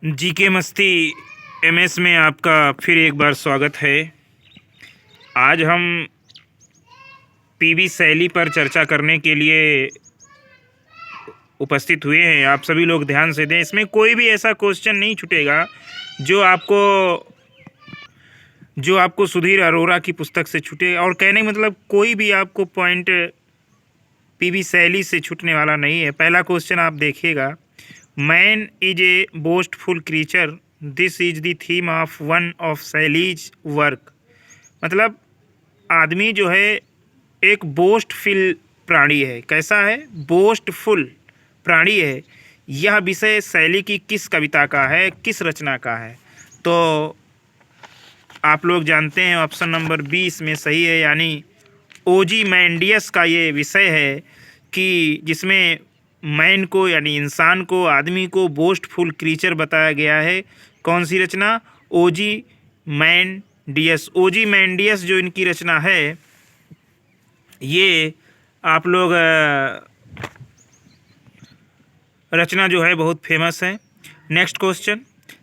GK मस्ती MS में आपका फिर एक बार स्वागत है। आज हम पीवी शैली पर चर्चा करने के लिए उपस्थित हुए हैं। आप सभी लोग ध्यान से दें, इसमें कोई भी ऐसा क्वेश्चन नहीं छूटेगा जो आपको सुधीर अरोरा की पुस्तक से छूटे। और कहने का मतलब कोई भी आपको पॉइंट पीवी शैली से छूटने वाला नहीं है। पहला क्वेश्चन आप देखिएगा, man is a boastful creature, this is the theme of one of Shelley's work. मतलब आदमी जो है एक बोस्टफुल प्राणी है। कैसा है? बोस्टफुल प्राणी है। यह विषय शैली की किस कविता का है, किस रचना का है? तो आप लोग जानते हैं ऑप्शन नंबर 20 में सही है, यानी ओजीमैंडियस का ये विषय है कि जिसमें मैन को यानी इंसान को, आदमी को बोस्टफुल क्रीचर बताया गया है। कौन सी रचना? ओजीमैंडियस। ओजीमैंडियस जो इनकी रचना है, ये आप लोग रचना जो है बहुत फेमस है। Next question,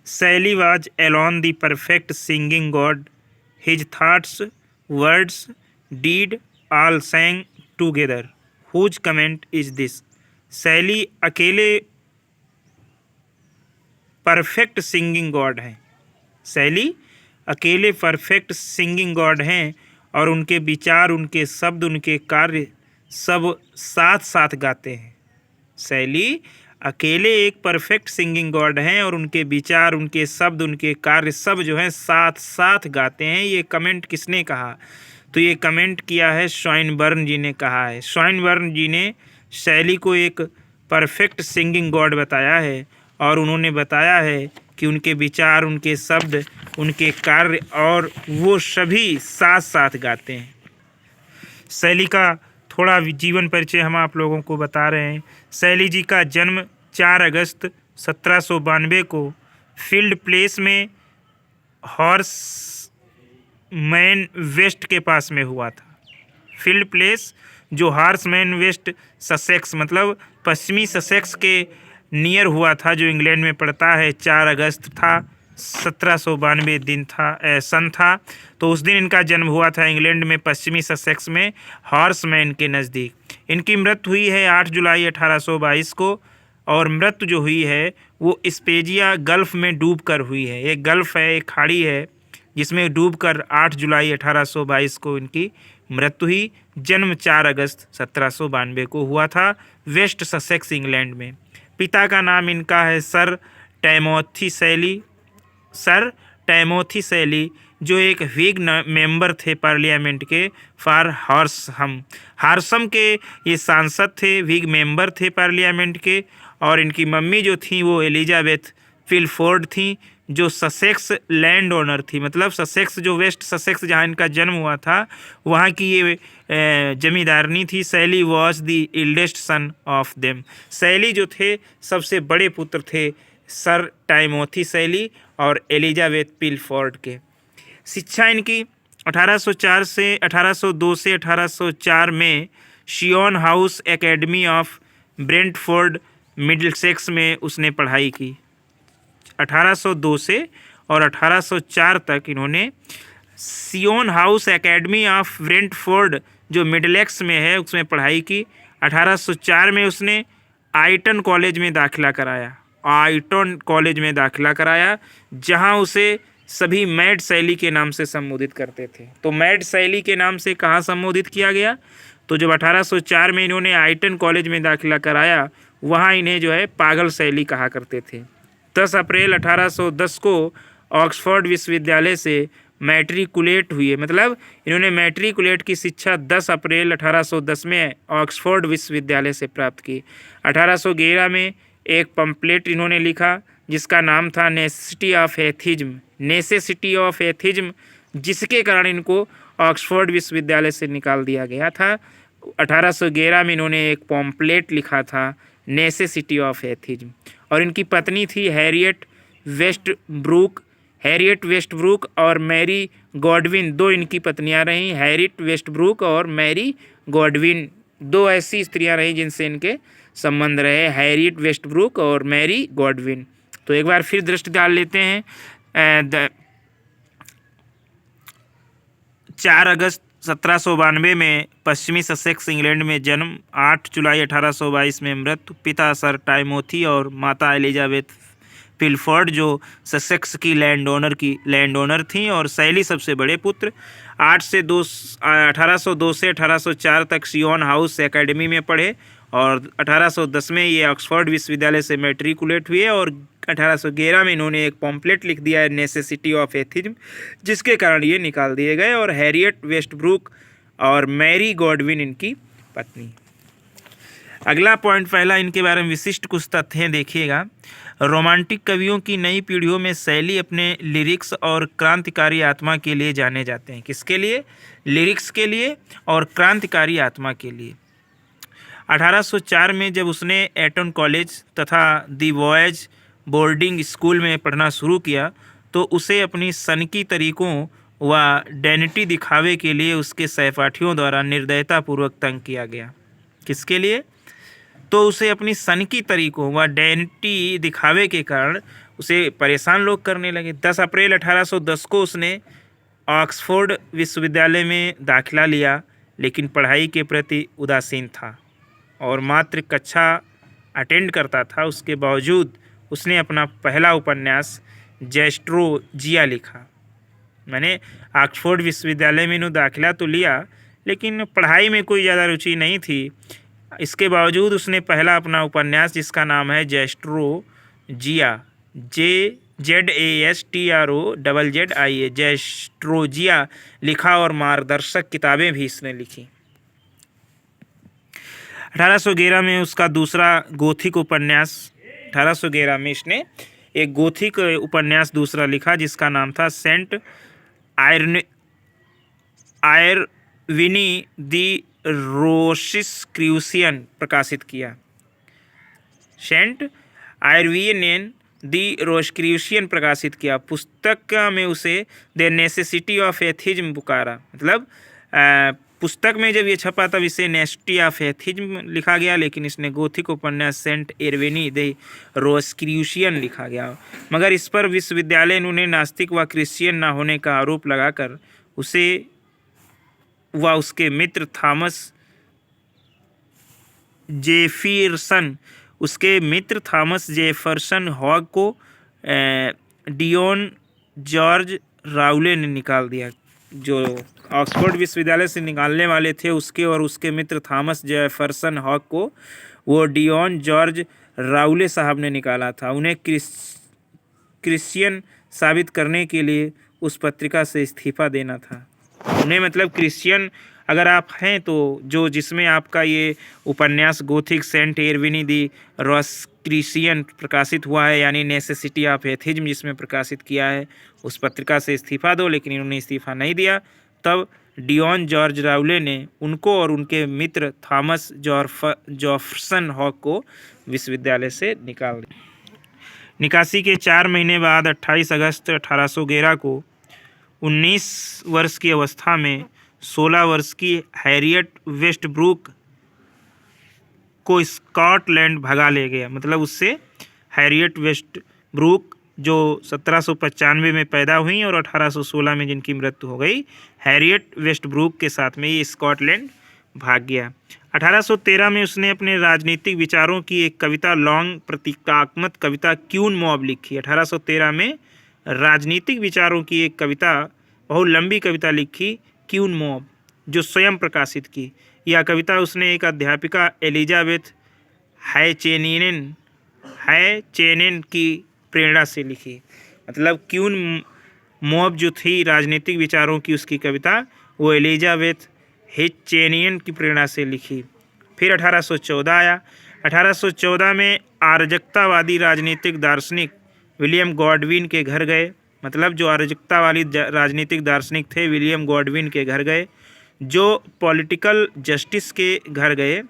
Shelley was alone the perfect singing god, his thoughts words deed all sang together, whose comment is this. Shelley अकेले परफेक्ट सिंगिंग गॉड हैं। शैली अकेले परफेक्ट सिंगिंग गॉड हैं और उनके विचार, उनके शब्द, उनके कार्य सब साथ साथ गाते हैं। शैली अकेले एक परफेक्ट सिंगिंग गॉड हैं और उनके विचार, उनके शब्द, उनके कार्य सब जो हैं साथ साथ गाते हैं। ये कमेंट किसने कहा? तो ये कमेंट किया है स्वॉइनबर्न जी ने कहा है। स्वॉइनबर्न जी ने शैली को एक परफेक्ट सिंगिंग गॉड बताया है और उन्होंने बताया है कि उनके विचार, उनके शब्द, उनके कार्य और वो सभी साथ साथ गाते हैं। शैली का थोड़ा जीवन परिचय हम आप लोगों को बता रहे हैं। शैली जी का जन्म 4 अगस्त 1792 को फील्ड प्लेस में हॉर्स मैन वेस्ट के पास में हुआ था। फील्ड प्लेस जो हॉर्समैन वेस्ट ससेक्स मतलब पश्चिमी ससेक्स के नियर हुआ था, जो इंग्लैंड में पड़ता है। 4 अगस्त था, 1792 दिन था, सन था। तो उस दिन इनका जन्म हुआ था इंग्लैंड में पश्चिमी ससेक्स में हॉर्समैन के नज़दीक। इनकी मृत्यु हुई है 8 जुलाई 1822 को, और मृत्यु जो हुई है वो स्पेजिया गल्फ में डूब कर हुई है। एक गल्फ है, एक खाड़ी है, जिसमें डूबकर 8 जुलाई 1822 को इनकी मृत्यु हुई। जन्म 4 अगस्त 1792 को हुआ था वेस्ट ससेक्स इंग्लैंड में। पिता का नाम इनका है सर टैमोथी शैली। सर टैमोथी शैली जो एक व्हिग मेंबर थे पार्लियामेंट के फॉर हॉर्सहम। हॉर्सहम के ये सांसद थे, व्हिग मेंबर थे पार्लियामेंट के। और इनकी मम्मी जो थी वो एलिजाबेथ पिलफोर्ड थी, जो ससेक्स लैंड ओनर थी। मतलब ससेक्स जो वेस्ट ससेक्स जहाँ इनका जन्म हुआ था वहाँ की ये जमींदारनी थी। Shelley was the eldest son of them. Shelley जो थे सबसे बड़े पुत्र थे सर टाइमोथी शैली और एलिजाबेथ पिलफोर्ड के। शिक्षा इनकी 1802 से 1804 में Syon House Academy of Brentford Middlesex में उसने पढ़ाई की। 1802 से और 1804 तक इन्होंने सियोन हाउस एकेडमी ऑफ ब्रेंटफोर्ड जो मिडलसेक्स में है उसमें पढ़ाई की। 1804 में उसने आइटन कॉलेज में दाखिला कराया। आइटन कॉलेज में दाखिला कराया जहां उसे सभी मैड शैली के नाम से संबोधित करते थे। तो मैड शैली के नाम से कहाँ संबोधित किया गया? तो जब 1804 में इन्होंने आइटन कॉलेज में दाखिला कराया वहाँ इन्हें जो है पागल शैली कहा करते थे। 10 अप्रैल 1810 को ऑक्सफोर्ड विश्वविद्यालय से मैट्रिकुलेट हुए। मतलब इन्होंने मैट्रिकुलेट की शिक्षा 10 अप्रैल 1810 में ऑक्सफोर्ड विश्वविद्यालय से प्राप्त की। 1811 में एक पम्पलेट इन्होंने लिखा जिसका नाम था necessity of atheism. Necessity of atheism, जिसके कारण इनको ऑक्सफोर्ड विश्वविद्यालय से निकाल दिया गया था। 1811 में इन्होंने एक पम्पलेट लिखा था नेसेसिटी ऑफ एथिज्म। और इनकी पत्नी थी हैरियट वेस्टब्रूक। हैरियट वेस्टब्रूक और मैरी गॉडविन, दो इनकी पत्नियां रहीं। हैरियट वेस्टब्रूक और मैरी गॉडविन, दो ऐसी स्त्रियां रहीं जिनसे इनके संबंध रहे, हैरियट वेस्टब्रूक और मैरी गॉडविन। तो एक बार फिर दृष्टि डाल लेते हैं। 4 अगस्त 1792 में पश्चिमी ससेक्स इंग्लैंड में जन्म, 8 जुलाई 1822 में मृत्यु। पिता सर टाइमोथी और माता एलिजाबेथ पिलफोर्ड जो ससेक्स की लैंड ओनर थीं, और सैली सबसे बड़े पुत्र। 1802 से 1804 तक सियोन हाउस एकेडमी में पढ़े और 1810 में ये ऑक्सफोर्ड विश्वविद्यालय से मैट्रिकुलेट हुए और 1811 में इन्होंने एक पॉम्पलेट लिख दिया है नेसेसिटी ऑफ एथिज्म, जिसके कारण ये निकाल दिए गए। और हैरियट वेस्टब्रूक और मैरी गॉडविन इनकी पत्नी। अगला पॉइंट पहला इनके बारे में विशिष्ट कुछ तथ्य देखिएगा। रोमांटिक कवियों की नई पीढ़ियों में शैली अपने लिरिक्स और क्रांतिकारी आत्मा के लिए जाने जाते हैं। किसके लिए? लिरिक्स के लिए और क्रांतिकारी आत्मा के लिए। 1804 में जब उसने एटन कॉलेज तथा दी वॉयज बोर्डिंग स्कूल में पढ़ना शुरू किया तो उसे अपनी सनकी तरीकों व डैनिटी दिखावे के लिए उसके सहपाठियों द्वारा निर्दयतापूर्वक तंग किया गया। किसके लिए? तो उसे अपनी सनकी तरीकों व डैनिटी दिखावे के कारण उसे परेशान लोग करने लगे। 10 अप्रैल 1810 को उसने ऑक्सफोर्ड विश्वविद्यालय में दाखिला लिया, लेकिन पढ़ाई के प्रति उदासीन था और मात्र कक्षा अटेंड करता था। उसके बावजूद उसने अपना पहला उपन्यास जैस्ट्रोजिया लिखा। मैंने ऑक्सफोर्ड विश्वविद्यालय में इन्होंने दाखिला तो लिया, लेकिन पढ़ाई में कोई ज़्यादा रुचि नहीं थी। इसके बावजूद उसने पहला अपना उपन्यास, जिसका नाम है जैस्ट्रोजिया, JZASTROZZIA, जैस्ट्रोजिया लिखा और मार्गदर्शक किताबें भी इसने लिखी। 1811 में उसका दूसरा गोथिक उपन्यास, 1811 में इसने एक गोथिक उपन्यास दूसरा लिखा जिसका नाम था सेंट आयरविनी दी रोसिस्क्रूसियन प्रकाशित किया। सेंट आयरविनियन दी रोसिस्क्रूसियन प्रकाशित किया। पुस्तक में उसे द नेसेसिटी ऑफ एथिज्म पुकारा। मतलब पुस्तक में जब ये छपा तब इसे नेसेसिटी ऑफ एथिज्म लिखा गया, लेकिन इसने गोथिक उपन्यास सेंट एरवेनी द रोसिस्क्रूसियन लिखा गया। मगर इस पर विश्वविद्यालय उन्हें नास्तिक व क्रिश्चियन न होने का आरोप लगाकर उसे व उसके मित्र थॉमस जेफरसन हॉग को डियोन जॉर्ज राउले ने निकाल दिया। जो ऑक्सफोर्ड विश्वविद्यालय से निकालने वाले थे उसके और उसके मित्र थॉमस जेफरसन हॉग को वो डियोन जॉर्ज राउले साहब ने निकाला था। उन्हें क्रिश्चियन साबित करने के लिए उस पत्रिका से इस्तीफा देना था। उन्हें मतलब क्रिश्चियन अगर आप हैं तो जो जिसमें आपका ये उपन्यास गोथिक सेंट एरविनी दी रोसिस्क्रूसियन प्रकाशित हुआ है, यानी नेसेसिटी ऑफ एथिज्म जिसमें प्रकाशित किया है, उस पत्रिका से इस्तीफा दो, लेकिन इन्होंने इस्तीफा नहीं दिया। तब डियोन जॉर्ज राउले ने उनको और उनके मित्र थॉमस जेफरसन हॉग को विश्वविद्यालय से निकाल दिया। निकासी के 4 महीने बाद 28 अगस्त 1811 को 19 वर्ष की अवस्था में 16 वर्ष की हैरियट वेस्टब्रूक को स्कॉटलैंड भगा ले गया। मतलब उससे हैरियट वेस्टब्रूक जो 1795 में पैदा हुई और 1816 में जिनकी मृत्यु हो गई, हैरियट वेस्टब्रूक के साथ में ये स्कॉटलैंड भाग गया। 1813 में उसने अपने राजनीतिक विचारों की एक कविता, लॉन्ग प्रतीकात्मक कविता क्यून मॉब लिखी। 1813 में राजनीतिक विचारों की एक कविता, बहुत लंबी कविता लिखी, क्यून मॉब, जो स्वयं प्रकाशित की। यह कविता उसने एक अध्यापिका एलिजाबेथ हैचेनेन की प्रेरणा से लिखी। मतलब क्यून मॉब जो थी राजनीतिक विचारों की उसकी कविता, वो एलिजाबेथ हैचेनियन की प्रेरणा से लिखी। फिर 1814 आया। 1814 में अराजकतावादी राजनीतिक दार्शनिक विलियम गॉडविन के घर गए। मतलब जो अराजकतावादी राजनीतिक दार्शनिक थे विलियम गॉडविन के घर गए, जो पॉलिटिकल जस्टिस के घर गए,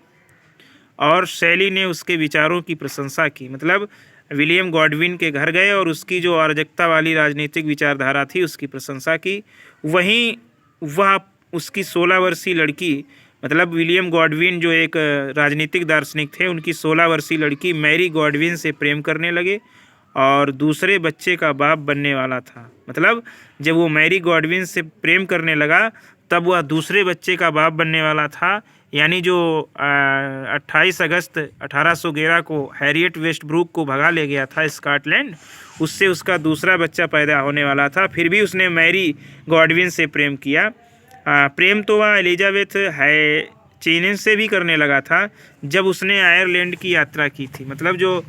और शैली ने उसके विचारों की प्रशंसा की। मतलब विलियम गॉडविन के घर गए और उसकी जो अराजकता वाली राजनीतिक विचारधारा थी उसकी प्रशंसा की। वहीं वह उसकी 16 वर्षीय लड़की, मतलब विलियम गॉडविन जो एक राजनीतिक दार्शनिक थे, उनकी 16 वर्षीय लड़की मैरी गॉडविन से प्रेम करने लगे और दूसरे बच्चे का बाप बनने वाला था। मतलब जब वो मैरी गॉडविन से प्रेम करने लगा तब वह दूसरे बच्चे का बाप बनने वाला था। यानी जो 28 अगस्त 1811 को हैरियट वेस्टब्रूक को भगा ले गया था स्कॉटलैंड, उससे उसका दूसरा बच्चा पैदा होने वाला था। फिर भी उसने मैरी गॉडविन से प्रेम किया। प्रेम तो वह एलिजाबेथ है चेनिन से भी करने लगा था जब उसने आयरलैंड की यात्रा की थी। मतलब जो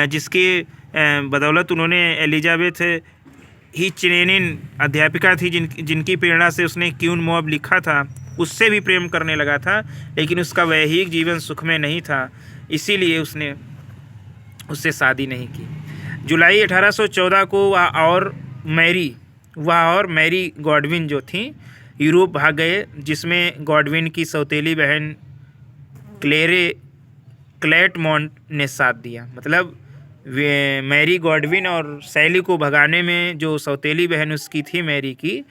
जिसके बदौलत उन्होंने एलिजाबेथ ही चेनिन अध्यापिका थी जिनकी प्रेरणा से उसने क्यून मॉब लिखा था, उससे भी प्रेम करने लगा था। लेकिन उसका वैवाहिक जीवन सुखमय नहीं था, इसीलिए उसने उससे शादी नहीं की। जुलाई 1814 को वह और मैरी गॉडविन जो थी यूरोप भाग गए, जिसमें गॉडविन की सौतेली बहन क्लेटमॉन्ट ने साथ दिया। मतलब मैरी गॉडविन और सैली को भगाने में जो सौतेली बहन उसकी थी मैरी की,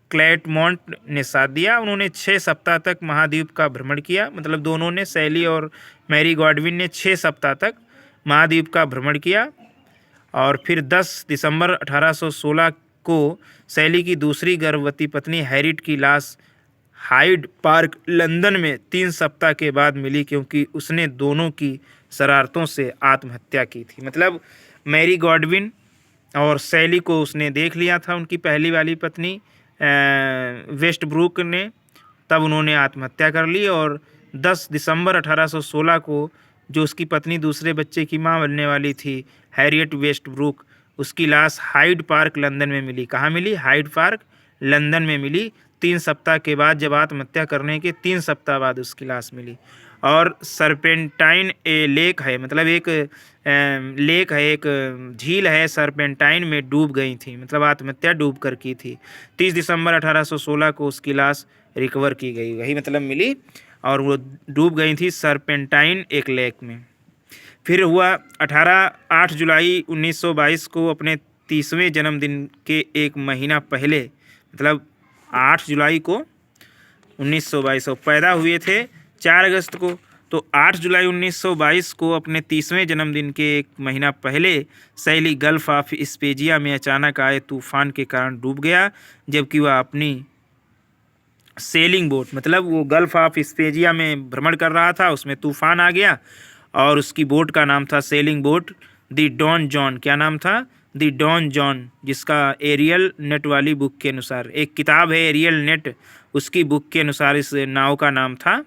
क्लेटमॉन्ट ने साथ दिया। उन्होंने 6 सप्ताह तक महाद्वीप का भ्रमण किया। मतलब दोनों ने, सैली और मैरी गॉडविन ने 6 सप्ताह तक महाद्वीप का भ्रमण किया। और फिर 10 दिसंबर 1816 को सैली की दूसरी गर्भवती पत्नी हैरिट की लाश हाइड पार्क लंदन में 3 सप्ताह के बाद मिली, क्योंकि उसने दोनों की शरारतों से आत्महत्या की थी। मतलब मैरी गॉडविन और सैली को उसने देख लिया था, उनकी पहली वाली पत्नी वेस्टब्रूक ने, तब उन्होंने आत्महत्या कर ली। और 10 दिसंबर 1816 को जो उसकी पत्नी दूसरे बच्चे की मां बनने वाली थी हैरियट वेस्टब्रूक, उसकी लाश हाइड पार्क लंदन में मिली। कहाँ मिली? हाइड पार्क लंदन में मिली। 3 सप्ताह के बाद, जब आत्महत्या करने के 3 सप्ताह बाद उसकी लाश मिली। और सर्पेंटाइन लेक है, मतलब एक लेक है, एक झील है, सर्पेंटाइन में डूब गई थी। मतलब आत्महत्या डूब कर की थी। 30 दिसंबर 1816 को उसकी लाश रिकवर की गई, वही मतलब मिली, और वो डूब गई थी सर्पेंटाइन एक लेक में। फिर हुआ 8 जुलाई 1922 को अपने 30वें जन्मदिन के एक महीना पहले, मतलब 8 जुलाई को 1922 को पैदा हुए थे 4 अगस्त को, तो 8 जुलाई 1922 को अपने 30वें जन्मदिन के एक महीना पहले सैली गल्फ ऑफ स्पेजिया में अचानक आए तूफान के कारण डूब गया, जबकि वह अपनी सेलिंग बोट, मतलब वो गल्फ ऑफ स्पेजिया में भ्रमण कर रहा था, उसमें तूफान आ गया और उसकी बोट का नाम था sailing boat the Don Juan. क्या नाम था? द डॉन जॉन, जिसका एरियल नेट वाली बुक के अनुसार, एक किताब है एरियल नेट, उसकी बुक के अनुसार इस नाव का नाम था,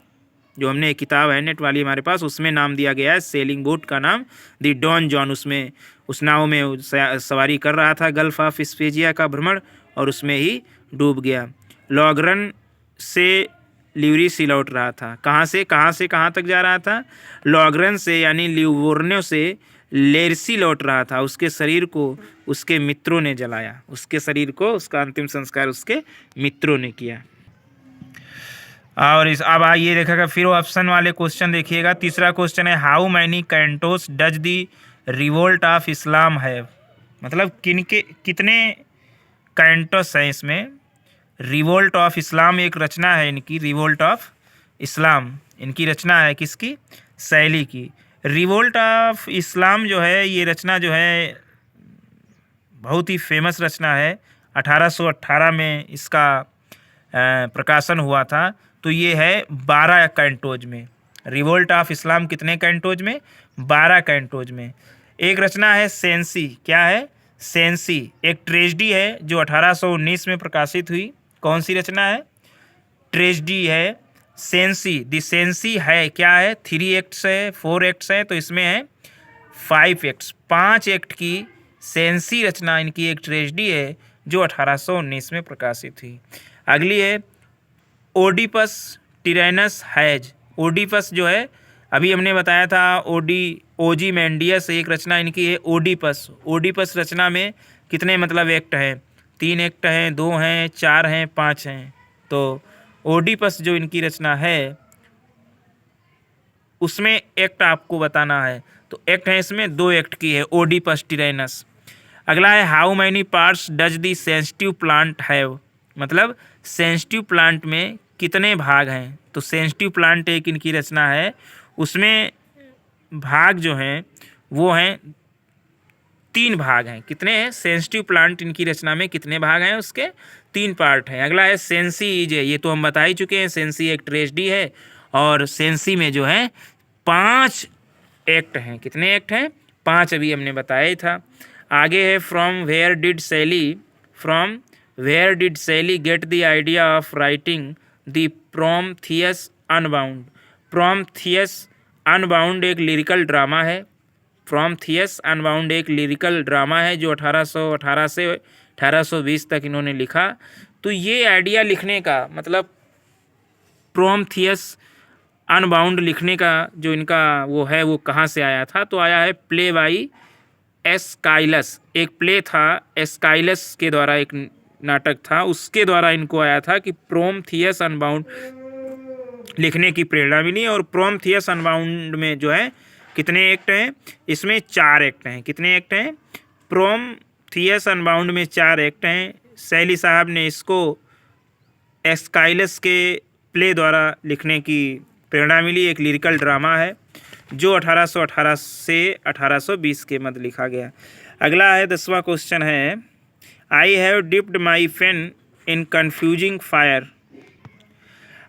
जो हमने एक किताब है नेट वाली हमारे पास, उसमें नाम दिया गया है सेलिंग बोट का नाम द डॉन जॉन। उसमें उस नाव में सवारी कर रहा था, गल्फ ऑफ स्पेजिया का भ्रमण, और उसमें ही डूब गया। लॉगरन से लिवरिसी लौट रहा था। कहाँ से कहाँ तक जा रहा था? लॉगरन से, यानी लिवोर्नो से लेरसी लौट रहा था। उसके शरीर को उसके मित्रों ने जलाया, उसके शरीर को, उसका अंतिम संस्कार उसके मित्रों ने किया। और अब ये देखेगा, फिर ऑप्शन वाले क्वेश्चन देखिएगा। तीसरा क्वेश्चन है, how many Cantos does the revolt of इस्लाम है? मतलब कितने कैंटोस हैं इसमें? रिवोल्ट ऑफ इस्लाम एक रचना है इनकी, रिवोल्ट ऑफ इस्लाम इनकी रचना है, किसकी? सैली की। रिवोल्ट ऑफ इस्लाम जो है, ये रचना जो है बहुत ही फेमस रचना है। 1818 में इसका प्रकाशन हुआ था। तो ये है 12 कैंटोज में। रिवोल्ट ऑफ इस्लाम कितने कैंटोज में? 12 कैंटोज में। एक रचना है सेंसी। क्या है? सेंसी एक ट्रेजेडी है जो 1819 में प्रकाशित हुई। कौन सी रचना है? ट्रेजेडी है सेंसी। द सेंसी है क्या है? 3 एक्ट्स है, 4 एक्ट्स है, तो इसमें है 5 एक्ट्स, 5 एक्ट की सेंसी रचना इनकी एक ट्रेजेडी है जो 1819 में प्रकाशित हुई। अगली है ओडिपस टिरैनस हैज। ओडिपस जो है अभी हमने बताया था, ओजीमेंडियस एक रचना इनकी है ओडिपस। ओडिपस रचना में कितने मतलब एक्ट हैं? 3 एक्ट हैं, 2 हैं, 4 हैं, 5 हैं। तो ओडिपस जो इनकी रचना है उसमें एक्ट आपको बताना है। तो एक्ट है इसमें 2 एक्ट की है ओडिपस टिरैनस। अगला है how many parts does the sensitive plant have? मतलब सेंसिटिव प्लांट में कितने भाग हैं? तो सेंसिटिव प्लांट एक इनकी रचना है, उसमें भाग जो हैं वो हैं 3 भाग हैं। कितने हैं? सेंसिटिव प्लांट इनकी रचना में कितने भाग हैं? उसके 3 पार्ट हैं। अगला है सेंसी इज, ये तो हम बता ही चुके हैं, सेंसी एक ट्रेजेडी है और सेंसी में जो है 5 एक्ट हैं। कितने एक्ट हैं? 5 अभी हमने बताया ही था। आगे है फ्रॉम वेयर डिड शैली get the idea of writing the Prometheus unbound. Prometheus unbound एक लिरिकल ड्रामा है। प्रोमेथियस अनबाउंड एक लिरिकल ड्रामा है जो 1818 से 1820 तक इन्होंने लिखा। तो ये आइडिया लिखने का मतलब प्रोमेथियस अनबाउंड लिखने का जो इनका वो है वो कहाँ से आया था? तो आया है प्ले बाई एस्काइलस। एक प्ले था एस्काइलस के द्वारा, एक नाटक था, उसके द्वारा इनको आया था कि प्रोमेथियस अनबाउंड लिखने की प्रेरणा मिली। और प्रोमेथियस अनबाउंड में जो है कितने एक्ट हैं? इसमें 4 एक्ट हैं। कितने एक्ट हैं? प्रोमेथियस अनबाउंड में 4 एक्ट हैं। शैली साहब ने इसको एस्काइलस के प्ले द्वारा लिखने की प्रेरणा मिली। एक लिरिकल ड्रामा है जो 1818 से 1820 के मध्य लिखा गया। अगला है 10वां क्वेश्चन है, I have dipped my pain in confusing fire.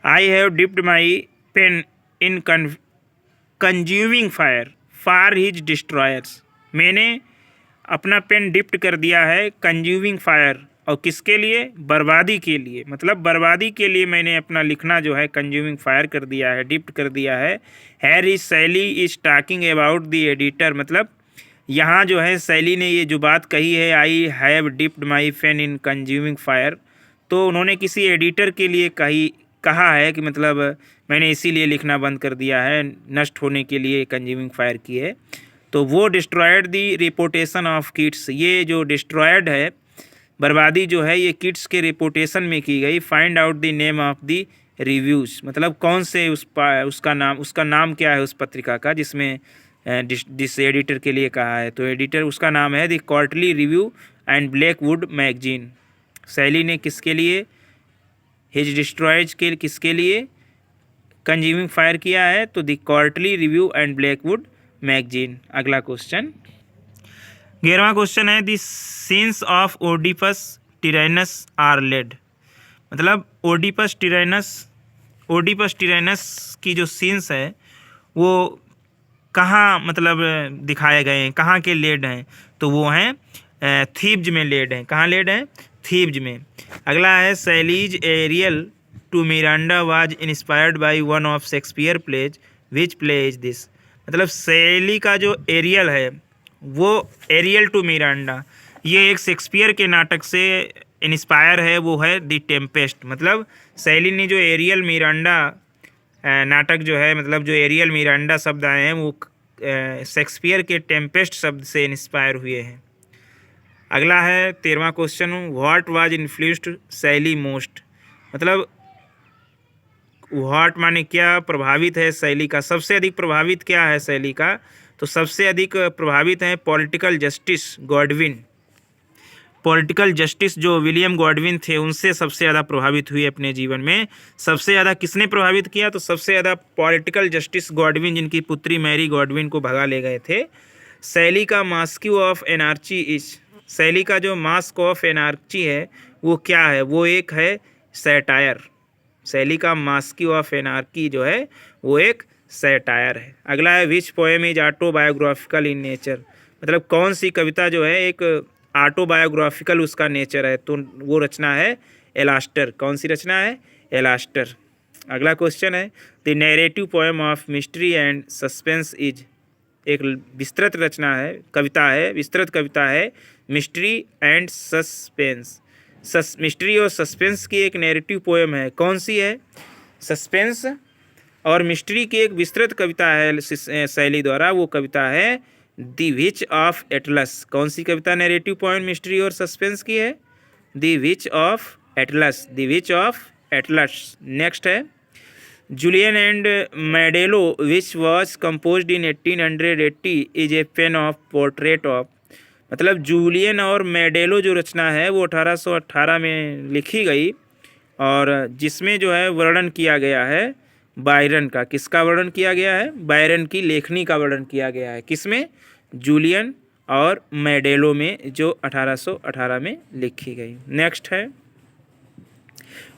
I have dipped my pain in consuming fire for his destroyers. मैंने अपना पेन डिप्ट कर दिया है कंज्यूमिंग फायर, और किसके लिए? बर्बादी के लिए। मतलब बर्बादी के लिए मैंने अपना लिखना जो है कंज्यूमिंग फायर कर दिया है, डिप्ट कर दिया है। हैर इज शैली is talking about the editor. मतलब यहाँ जो है शैली ने ये जो बात कही है, I have dipped my pain in consuming fire, तो उन्होंने किसी एडिटर के लिए कहा है कि मतलब मैंने इसीलिए लिखना बंद कर दिया है, नष्ट होने के लिए कंज्यूमिंग फायर की है। तो वो डिस्ट्रॉयड दी रिपोर्टेशन ऑफ किड्स। ये जो डिस्ट्रॉयड है, बर्बादी जो है, ये किड्स के रिपोर्टेशन में की गई। Find out the name of the reviews. मतलब कौन से उसका नाम क्या है उस पत्रिका का जिसमें जिस एडिटर के लिए कहा है? तो एडिटर उसका नाम है the Quarterly Review and Blackwood magazine. शैली ने किसके लिए हिज डिस्ट्रॉयज के किसके लिए कंज्यूमिंग फायर किया है? तो the Quarterly Review and Blackwood magazine. अगला क्वेश्चन 11वां क्वेश्चन है, the scenes of Oedipus Tyrannus are laid. मतलब ओडिपस टिरैनस की जो सीन्स है वो कहाँ मतलब दिखाए गए हैं, कहाँ के लेड हैं? तो वो हैं थीब्स में लेड हैं। कहाँ लेड हैं? थीब्स में। अगला है Shelley's Ariel to Miranda was inspired by one of Shakespeare plays, which play is this. मतलब शैली का जो एरियल है वो एरियल टू मिरांडा, ये एक शेक्सपियर के नाटक से इंस्पायर है, वो है द टेम्पेस्ट। मतलब शैली ने जो एरियल मिरांडा नाटक जो है, मतलब जो एरियल मिरांडा शब्द आए हैं वो शेक्सपियर के टेम्पेस्ट शब्द से इंस्पायर हुए हैं। अगला है 13वां क्वेश्चन, व्हाट वाज इन्फ्लुएंस्ड शैली मोस्ट। मतलब व्हाट माने क्या, प्रभावित है शैली का, सबसे अधिक प्रभावित क्या है शैली का? तो सबसे अधिक प्रभावित हैं political justice Godwin. Political justice जो विलियम गॉडविन थे उनसे सबसे ज़्यादा प्रभावित हुई अपने जीवन में। सबसे ज़्यादा किसने प्रभावित किया? तो सबसे ज़्यादा पॉलिटिकल जस्टिस गॉडविन, जिनकी पुत्री मैरी गॉडविन को भगा ले गए थे। शैली का मास्क्यू ऑफ एनार्ची इज, शैली का जो मास्क ऑफ एनार्ची है वो क्या है? वो एक है सैटायर। शैली का मास्क्यू ऑफ एनार्की जो है वो एक सैटायर है। अगला है which poem is autobiographical in nature. मतलब कौन सी कविता जो है एक ऑटोबायोग्राफिकल उसका नेचर है? तो वो रचना है एलास्टर। कौन सी रचना है? एलास्टर। अगला क्वेश्चन है, the narrative poem of mystery and suspense is. एक विस्तृत रचना है, कविता है, विस्तृत कविता है मिस्ट्री एंड सस्पेंस। मिस्ट्री और सस्पेंस की एक नैरेटिव पोएम है। कौन सी है? सस्पेंस और मिस्ट्री की एक विस्तृत कविता है शैली द्वारा, वो कविता है द विच ऑफ एटलस। कौन सी कविता नैरेटिव पोएम मिस्ट्री और सस्पेंस की है? The witch of Atlas, the witch of Atlas. Next है Julian and Maddalo which was composed in 1880 is a pen of portrait of. मतलब जूलियन और Maddalo जो रचना है वो 1818 में लिखी गई और जिसमें जो है वर्णन किया गया है बायरन का। किसका वर्णन किया गया है? बायरन की लेखनी का वर्णन किया गया है। किसमें? जूलियन और मैडेलो में, जो 1818 में लिखी गई। नेक्स्ट है,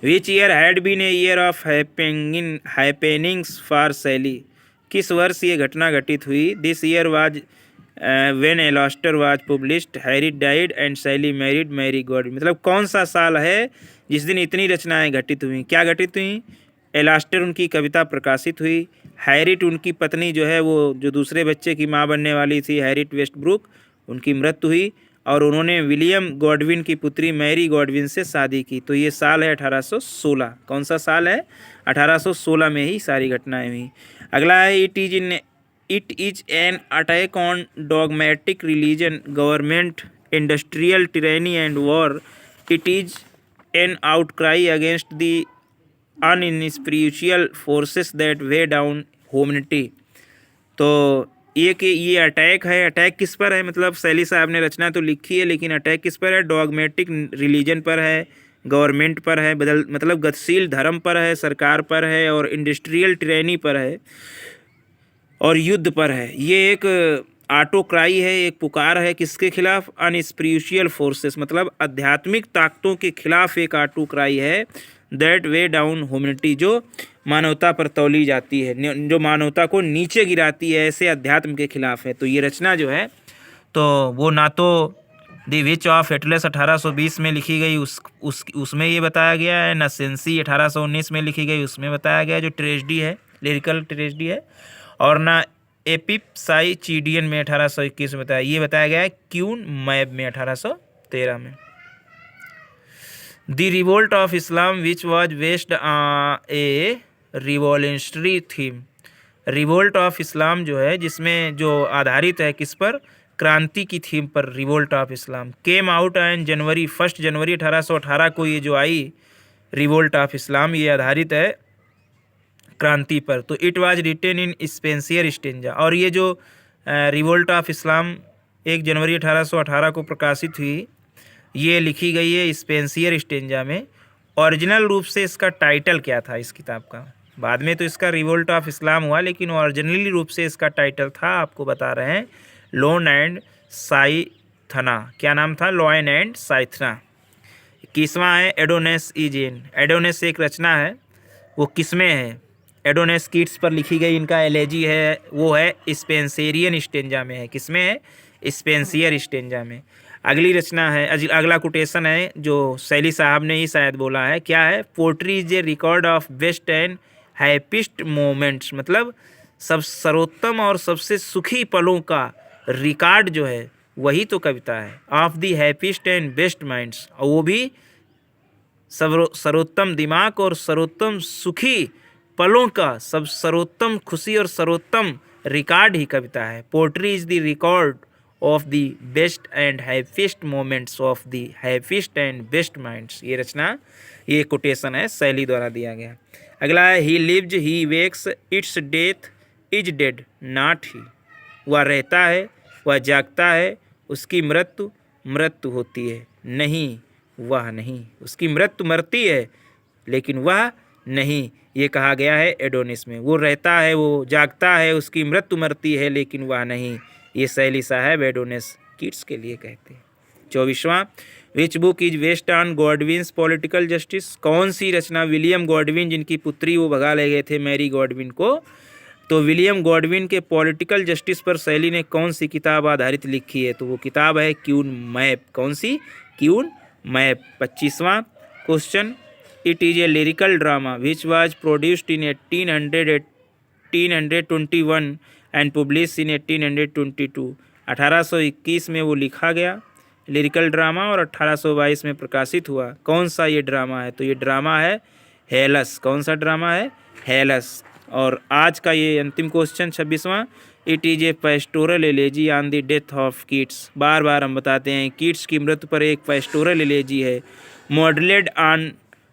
which year had been a year of happenings for Shelley. किस वर्ष ये घटना घटित हुई? This year was when Alastor was published, Harriet died and Shelley married Mary Godwin. मतलब कौन सा साल है जिस दिन इतनी रचनाएं घटित हुई? क्या घटित हुई? एलास्टर उनकी कविता प्रकाशित हुई, हैरिट उनकी पत्नी जो है वो जो दूसरे बच्चे की माँ बनने वाली थी, हैरिट वेस्टब्रुक, उनकी मृत्यु हुई, और उन्होंने विलियम गॉडविन की पुत्री मैरी गॉडविन से शादी की। तो ये साल है 1816। कौन सा साल है? 1816 में ही सारी घटनाएं हुई। अगला है, it is an attack on dogmatic religion, government, industrial tyranny and war. It is an outcry against the unspiritual forces that weigh down humanity. तो ये अटैक है। अटैक किस पर है? मतलब शैली साहब ने रचना तो लिखी है, लेकिन अटैक किस पर है? डॉगमेटिक रिलीजन पर है, गवर्नमेंट पर है, मतलब गतिशील धर्म पर है, सरकार पर है, और इंडस्ट्रियल tyranny पर है, और युद्ध पर है। ये एक ऑटोक्राई है, एक पुकार है किसके खिलाफ? अनस्पिरिचुअल फोर्सेस, मतलब आध्यात्मिक ताकतों के खिलाफ एक ऑटोक्राई है। दैट वे डाउन ह्यूमैनिटी, जो मानवता पर तौली जाती है, जो मानवता को नीचे गिराती है, ऐसे अध्यात्म के खिलाफ है। तो ये रचना जो है, तो वो ना तो द विच ऑफ एटलस 1820 में लिखी गई, उसमें ये बताया गया है, ना सेंसी 1819 में लिखी गई, उसमें बताया गया जो ट्रेजेडी है, लिरिकल ट्रेजेडी है, और ना एपिप्साइचिडियन में 1821 में बताया, ये बताया गया है क्यून मैब में 1813 में। The revolt of Islam which was based A revolutionary theme. Revolt of इस्लाम जो है, जिसमें जो आधारित है किस पर? क्रांति की थीम पर। Revolt of Islam came out and January 1 January 1818 को ये जो आई रिवोल्ट ऑफ इस्लाम, ये आधारित है क्रांति पर। तो it was written in Spenserian stanza, और ये जो रिवोल्ट ऑफ इस्लाम 1 जनवरी 1818 को प्रकाशित हुई, ये लिखी गई है स्पेंसियर स्टेंजा में। ओरिजिनल रूप से इसका टाइटल क्या था इस किताब का? बाद में तो इसका रिवोल्ट ऑफ इस्लाम हुआ, लेकिन ओरिजिनली रूप से इसका टाइटल था, आपको बता रहे हैं, लोन एंड साइथना। क्या नाम था? Lion and साइथना। 21वां है, एडोनेस इजेन। एडोनेस एक रचना है, वो किसमें है? एडोनेस कीट्स पर लिखी गई, इनका एलेजी है, वो है स्पेंसेरियन स्टेंजा में है। किसमें है? स्पेंसियर स्टेंजा में। अगली रचना है, अगला कोटेशन है जो शैली साहब ने ही शायद बोला है। क्या है? Poetry is a record of best and happiest moments, मतलब सब सर्वोत्तम और सबसे सुखी पलों का रिकॉर्ड जो है वही तो कविता है। Of the happiest and best minds, और वो भी सर्वोत्तम दिमाग और सर्वोत्तम सुखी पलों का सब सर्वोत्तम खुशी और सर्वोत्तम रिकॉर्ड ही कविता है। Poetry is the record of the best and happiest moments of the happiest and best minds. ये रचना, ये कोटेशन है, शैली द्वारा दिया गया। अगला है, he lives he wakes it's death is dead not he. वह रहता है, वह जागता है, उसकी मृत्यु होती है, नहीं वह नहीं। उसकी मृत्यु मरती है, लेकिन वह नहीं। ये कहा गया है एडोनिस में। वो रहता है, वो जागता है, उसकी मृत्यु मरती है, लेकिन वह नहीं। ये शैली साहब एडोनिस कीट्स के लिए कहते हैं। 24वां, which book is based on Godwin's political justice. कौन सी रचना विलियम गॉडविन, जिनकी पुत्री वो भगा ले गए थे मैरी गॉडविन को, तो विलियम गॉडविन के पॉलिटिकल जस्टिस पर शैली ने कौन सी किताब आधारित लिखी है? तो वो किताब है क्यून मैप। कौन सी? Queen Mab. 25वां question, it is a lyrical drama which was produced in 1821 and publish in 1822। 1821 में वो लिखा गया लिरिकल ड्रामा, और 1822 में प्रकाशित हुआ। कौन सा ये ड्रामा है? तो ये ड्रामा है हेलस। कौन सा ड्रामा है? हेलस। और आज का ये अंतिम क्वेश्चन 26वां, it is a pastoral elegy on the death of Keats. बार बार हम बताते हैं कीट्स की मृत्यु पर एक पेस्टोरल एलेजी है, मॉडलेट ऑन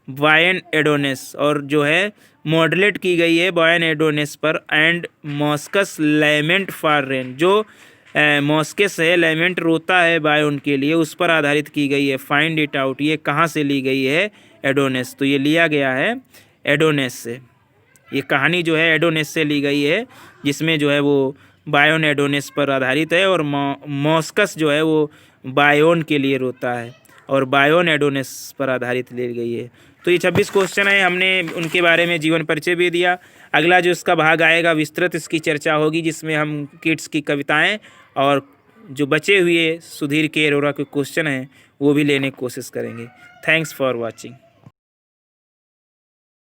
बायन एडोनेस, और जो है मॉडलेट की गई है बायन एडोनेस पर, and Moschus lament for rain, जो मॉस्कस है, लेमेंट रोता है बायन के लिए, उस पर आधारित की गई है। फाइंड इट आउट, ये कहाँ से ली गई है? एडोनेस। तो ये लिया गया है एडोनेस से। ये कहानी जो है एडोनेस से ली गई है, जिसमें जो है वो बायोन एडोनिस पर आधारित है और मॉस्कस जो है वो बायोन के लिए रोता है और बायोन एडोनिस पर आधारित ली गई है। तो ये 26 क्वेश्चन है, हमने उनके बारे में जीवन परिचय भी दिया। अगला जो इसका भाग आएगा विस्तृत इसकी चर्चा होगी, जिसमें हम किड्स की कविताएं और जो बचे हुए सुधीर के अरोरा के क्वेश्चन हैं वो भी लेने की कोशिश करेंगे। Thanks for watching.